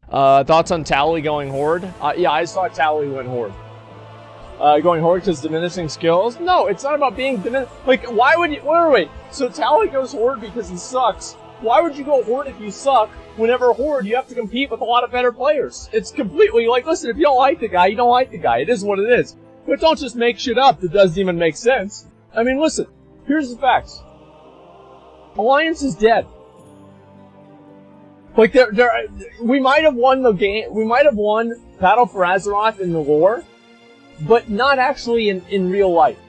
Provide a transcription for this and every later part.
Thoughts on Tally going Horde? Yeah, I saw Tally went Horde. Going Horde because diminishing skills? No, it's not about being diminished. Like, why would you... Wait. So Tally goes Horde because he sucks. Why would you go Horde if you suck? Whenever Horde, you have to compete with a lot of better players. It's completely like, listen, if you don't like the guy, you don't like the guy. It is what it is. But don't just make shit up that doesn't even make sense. I mean, listen, here's the facts. Alliance is dead. Like, we might have won the game, we might have won Battle for Azeroth in the lore, but not actually in real life.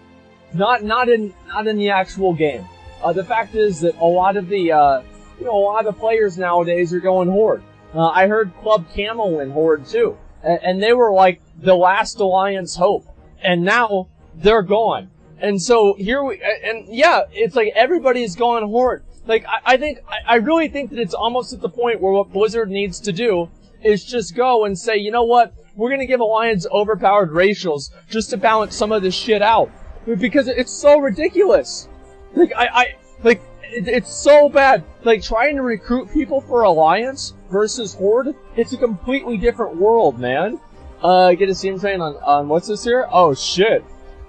Not in the actual game. The fact is that a lot of the, a lot of the players nowadays are going Horde. I heard Club Camel win Horde too. And they were like the last Alliance hope. And now they're gone. And so it's like everybody's going Horde. Like, I really think that it's almost at the point where what Blizzard needs to do is just go and say, you know what? We're gonna give Alliance overpowered racials just to balance some of this shit out. Because it's so ridiculous. Like, it's so bad. Like, trying to recruit people for Alliance versus Horde, it's a completely different world, man. Get a Steam train on what's this here? Oh, shit.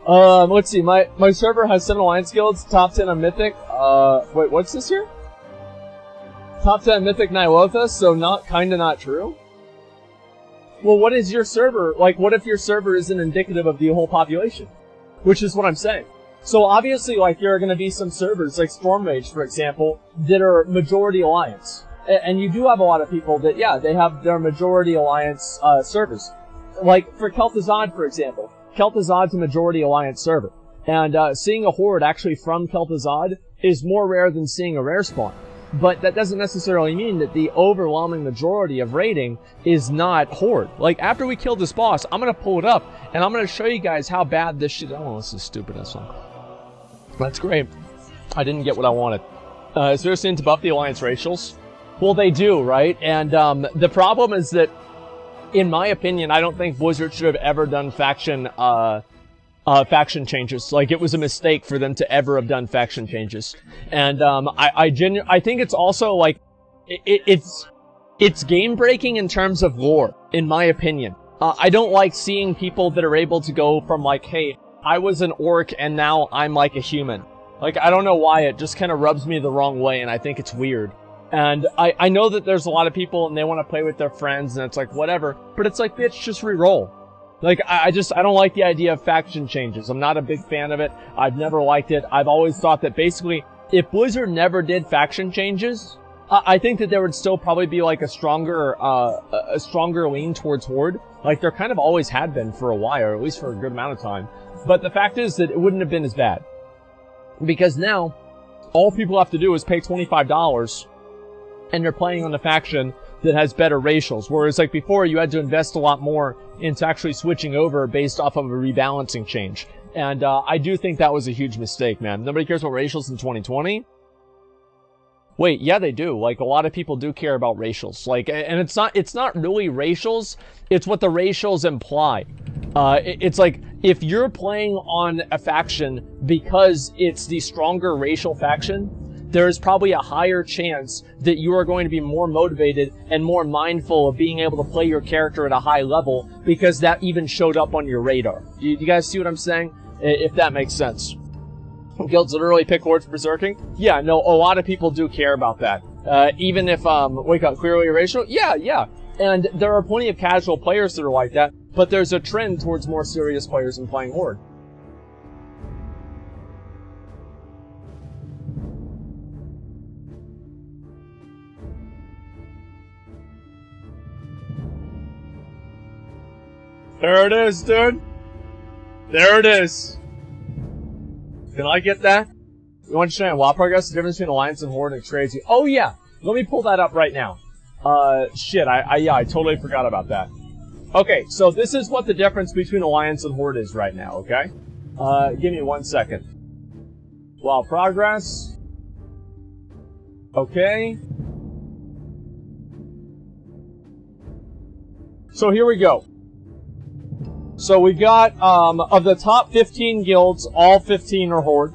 Let's see, my server has 7 Alliance guilds, top 10 on Mythic. Wait, what's this here? Top 10 Mythic Nylothus, so kinda not true? Well, what is your server, like, what if your server isn't indicative of the whole population? Which is what I'm saying. So obviously, like, there are gonna be some servers, like Stormrage, for example, that are majority Alliance. And you do have a lot of people that, yeah, they have their majority Alliance, servers. Like, for Kel'Thuzad, for example. Kel'Thuzad's a majority Alliance server. And, seeing a Horde actually from Kel'Thuzad is more rare than seeing a rare spawn. But that doesn't necessarily mean that the overwhelming majority of raiding is not Horde. Like, after we kill this boss, I'm gonna pull it up, and I'm gonna show you guys how bad this shit... Oh, this is stupid, that's one. That's great. I didn't get what I wanted. Is there a sin to buff the Alliance racials? Well, they do, right? And, the problem is that, in my opinion, I don't think Blizzard should have ever done faction changes. Like, it was a mistake for them to ever have done faction changes. And, I think it's also, like, it's game-breaking in terms of lore, in my opinion. I don't like seeing people that are able to go from, like, hey, I was an orc and now I'm like a human. Like, I don't know why, it just kind of rubs me the wrong way, and I think it's weird. And I know that there's a lot of people and they want to play with their friends and it's like, whatever. But it's like, bitch, just re-roll. Like, I don't like the idea of faction changes. I'm not a big fan of it. I've never liked it. I've always thought that basically, if Blizzard never did faction changes, I think that there would still probably be like a stronger lean towards Horde. Like there kind of always had been for a while, or at least for a good amount of time. But the fact is that it wouldn't have been as bad. Because now, all people have to do is pay $25, and they're playing on the faction that has better racials. Whereas like before, you had to invest a lot more into actually switching over based off of a rebalancing change. And I do think that was a huge mistake, man. Nobody cares about racials in 2020? Wait, yeah, they do. Like, a lot of people do care about racials. Like, and it's not really racials, it's what the racials imply. It's like, if you're playing on a faction because it's the stronger racial faction, there is probably a higher chance that you are going to be more motivated and more mindful of being able to play your character at a high level because that even showed up on your radar. You guys see what I'm saying? If that makes sense. Guilds literally pick Horde for berserking? Yeah, no, a lot of people do care about that. Even if, wake up, clearly racial? Yeah. And there are plenty of casual players that are like that, but there's a trend towards more serious players in playing Horde. There it is, dude. There it is. Can I get that? You want to understand WoW progress? The difference between Alliance and Horde is crazy. Oh yeah, let me pull that up right now. Shit, I totally forgot about that. Okay, so this is what the difference between Alliance and Horde is right now, okay? Give me 1 second. WoW progress. Okay. So here we go. So we've got, of the top 15 guilds, all 15 are Horde.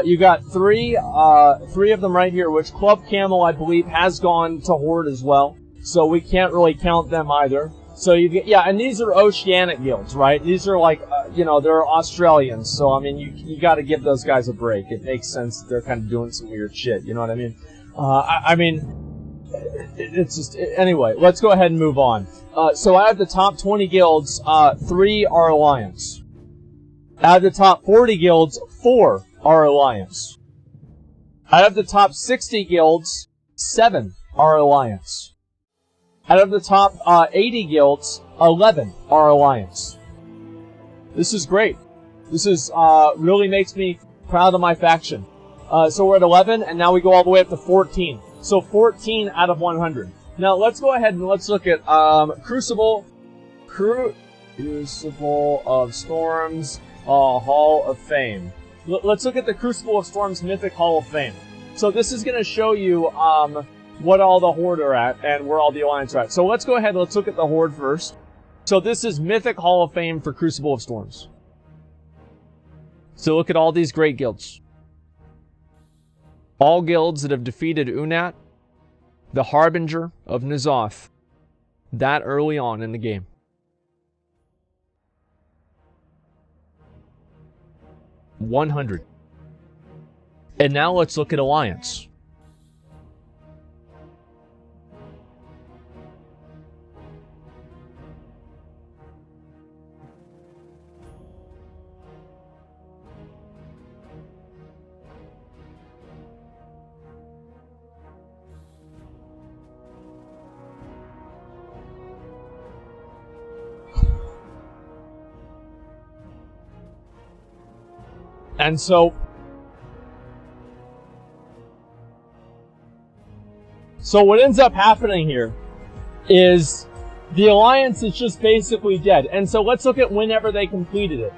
You got three of them right here, which Club Camel, I believe, has gone to Horde as well. so we can't really count them either. So you get, yeah, and these are oceanic guilds, right? These are like, you know, they're Australians, so I mean, you got to give those guys a break. It makes sense that they're kind of doing some weird shit. You know what I mean? I mean, it's just anyway. Let's go ahead and move on. So out of the top 20 guilds, 3 are Alliance. Out of the top 40 guilds, 4 are Alliance. Out of the top 60 guilds, 7 are Alliance. Out of the top 80 guilds, 11 are Alliance. This is great. This is really makes me proud of my faction. So we're at 11, and now we go all the way up to 14. So 14 out of 100. Now let's go ahead and let's look at Crucible of Storms Hall of Fame. Let's look at the Crucible of Storms Mythic Hall of Fame. So this is going to show you what all the Horde are at and where all the Alliance are at. So let's go ahead and let's look at the Horde first. So this is Mythic Hall of Fame for Crucible of Storms. So look at all these great guilds. All guilds that have defeated Unat, the Harbinger of N'Zoth, that early on in the game. $100. And now let's look at Alliance. And so what ends up happening here is the Alliance is just basically dead. And so let's look at whenever they completed it.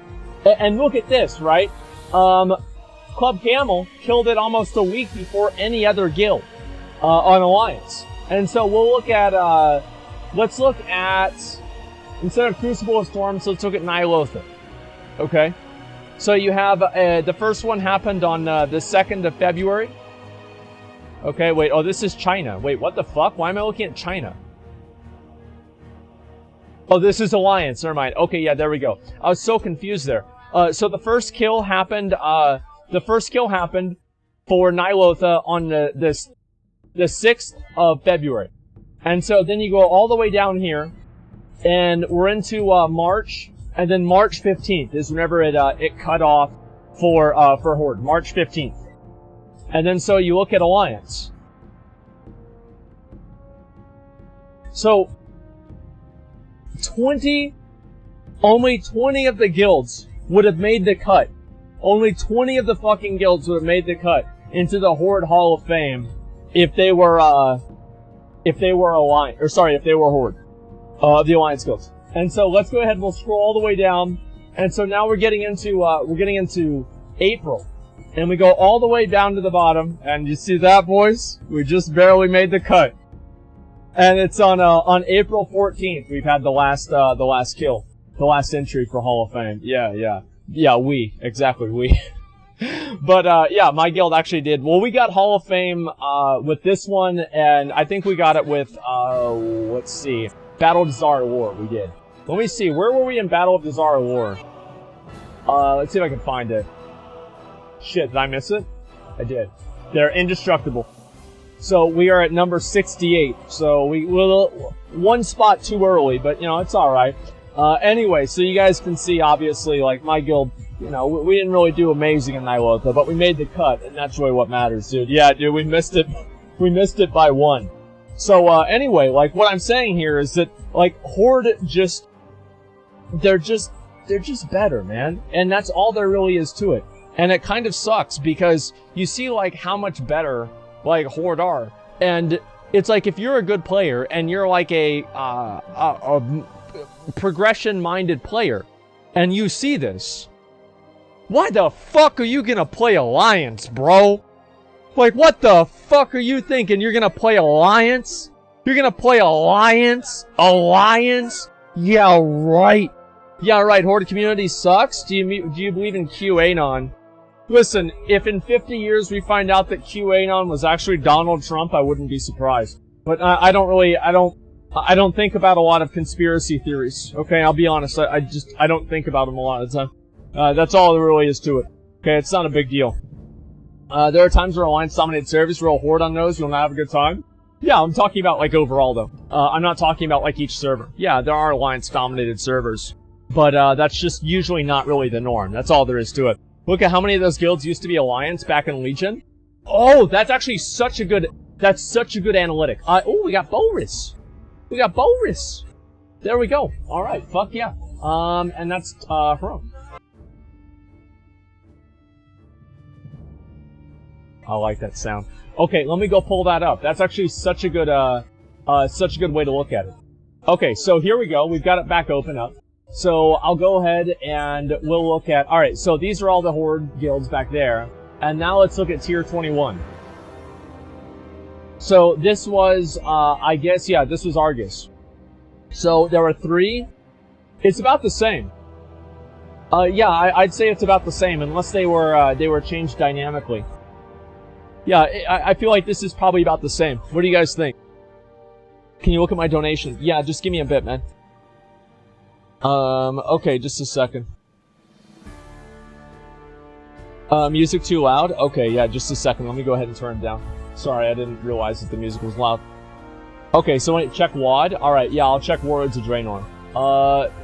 And look at this, right? Club Camel killed it almost a week before any other guild on Alliance. And so we'll look at, let's look at, instead of Crucible of Storms, let's look at Ny'alotha. Okay? So you have, the first one happened on the 2nd of February. Okay, wait, oh, this is China. Wait, what the fuck? Why am I looking at China? Oh, this is Alliance, never mind. Okay, yeah, there we go. I was so confused there. So the first kill happened, for Ny'alotha on the 6th of February. And so then you go all the way down here, and we're into, March. And then March 15th is whenever it cut off for Horde. March 15th. And then so you look at Alliance. So, only 20 of the guilds would have made the cut. Only 20 of the fucking guilds would have made the cut into the Horde Hall of Fame if they were Alliance, or sorry, if they were Horde. The Alliance guilds. And so let's go ahead, we'll scroll all the way down. And so now we're getting into April. And we go all the way down to the bottom. And you see that, boys? We just barely made the cut. And it's on April 14th we've had the last kill. The last entry for Hall of Fame. Yeah, we. But, yeah, my guild actually did. Well, we got Hall of Fame, with this one, and I think we got it with, let's see. Battle of Zara War, we did. Let me see, where were we in Battle of the Zara War? Let's see if I can find it. Shit, did I miss it? I did. They're indestructible. So we are at number 68. So we were one spot too early, but you know, it's alright. Anyway, so you guys can see, obviously, like, my guild, you know, we didn't really do amazing in Ny'alotha, but we made the cut, and that's really what matters, dude. Yeah, dude, we missed it. We missed it by 1. So, anyway, like, what I'm saying here is that, like, Horde they're just better, man. And that's all there really is to it. And it kind of sucks, because you see, like, how much better, like, Horde are. And it's like, if you're a good player, and you're, like, a progression-minded player, and you see this, why the fuck are you gonna play Alliance, bro? Like, what the fuck are you thinking? You're gonna play Alliance? You're gonna play Alliance? Alliance? Yeah, right. Yeah, right. Horde community sucks? Do you believe in QAnon? Listen, if in 50 years we find out that QAnon was actually Donald Trump, I wouldn't be surprised. But I don't think about a lot of conspiracy theories. Okay, I'll be honest. I don't think about them a lot of the time. That's all there really is to it. Okay, it's not a big deal. There are times where Alliance dominated servers, roll Horde on those, you'll not have a good time. Yeah, I'm talking about, like, overall, though. I'm not talking about, like, each server. Yeah, there are Alliance dominated servers. But, that's just usually not really the norm. That's all there is to it. Look at how many of those guilds used to be Alliance back in Legion. Oh, that's actually such a good analytic. Oh, we got Boris. We got Boris. There we go. Alright, fuck yeah. And that's, Heroic. I like that sound. Okay, let me go pull that up. That's actually such a good way to look at it. Okay, so here we go. We've got it back open up. So I'll go ahead and we'll look at... Alright, so these are all the Horde guilds back there. And now let's look at Tier 21. So this was, I guess, yeah, this was Argus. So there were 3. It's about the same. Yeah, I'd say it's about the same, unless they were changed dynamically. Yeah, I feel like this is probably about the same. What do you guys think? Can you look at my donation? Yeah, just give me a bit, man. Okay, just a second. Music too loud? Okay, yeah, just a second. Let me go ahead and turn it down. Sorry, I didn't realize that the music was loud. Okay, so wait, check WAD. Alright, yeah, I'll check Warlords of Draenor.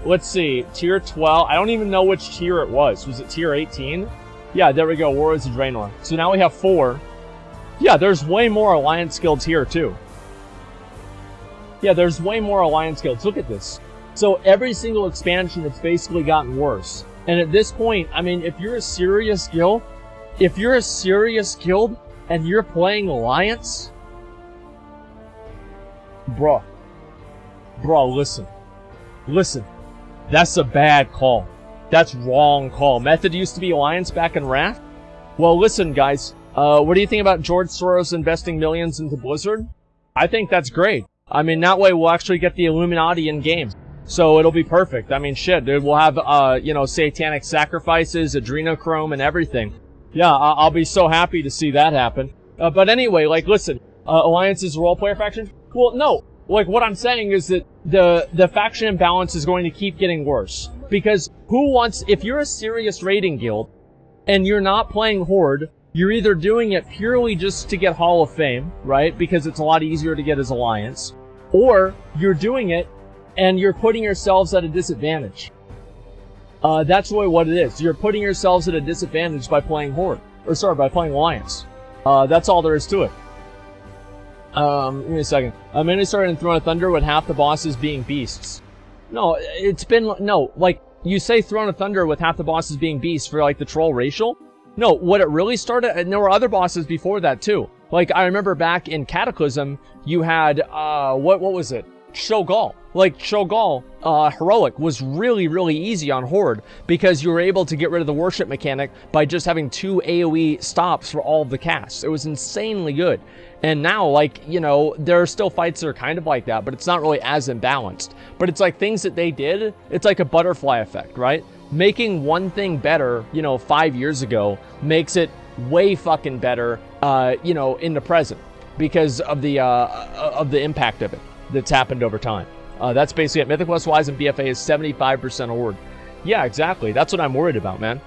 Let's see. Tier 12. I don't even know which tier it was. Was it tier 18? Yeah, there we go. Warlords of Draenor. So now we have 4. Yeah, there's way more Alliance guilds here, too. Yeah, there's way more Alliance guilds. Look at this. So every single expansion, it's basically gotten worse. And at this point, I mean, if you're a serious guild, and you're playing Alliance, bro, listen. That's a bad call. That's wrong call. Method used to be Alliance back in Wrath. Well, listen, guys. What do you think about George Soros investing millions into Blizzard? I think that's great. I mean, that way we'll actually get the Illuminati in game. So it'll be perfect. I mean, shit, dude. We'll have, you know, satanic sacrifices, adrenochrome, and everything. Yeah, I'll be so happy to see that happen. But anyway, like, listen. Alliance is a role-player faction? Well, no. Like, what I'm saying is that the faction imbalance is going to keep getting worse. Because if you're a serious raiding guild, and you're not playing Horde, you're either doing it purely just to get Hall of Fame, right? Because it's a lot easier to get as Alliance. Or, you're doing it, and you're putting yourselves at a disadvantage. That's really what it is. You're putting yourselves at a disadvantage by playing Horde. Or, sorry, by playing Alliance. That's all there is to it. Give me a second. I mainly started in Throne of Thunder with half the bosses being beasts. No, like, you say Throne of Thunder with half the bosses being beasts for, like, the troll racial? No, what it really started, and there were other bosses before that, too. Like, I remember back in Cataclysm, you had, what was it? Shogal. Like, Shogal, Heroic was really, really easy on Horde because you were able to get rid of the worship mechanic by just having 2 AoE stops for all of the casts. It was insanely good. And now, like, you know, there are still fights that are kind of like that, but it's not really as imbalanced. But it's like things that they did, it's like a butterfly effect, right? Making one thing better, you know, 5 years ago makes it way fucking better, you know, in the present because of the impact of it that's happened over time. That's basically it. Mythic Plus Wise and BFA is 75% Horde. Yeah, exactly. That's what I'm worried about, man.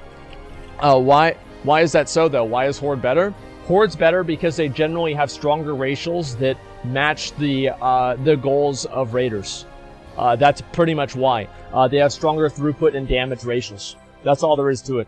Why is that so, though? Why is Horde better? Horde's better because they generally have stronger racials that match the goals of Raiders. That's pretty much why. They have stronger throughput and damage racials. That's all there is to it.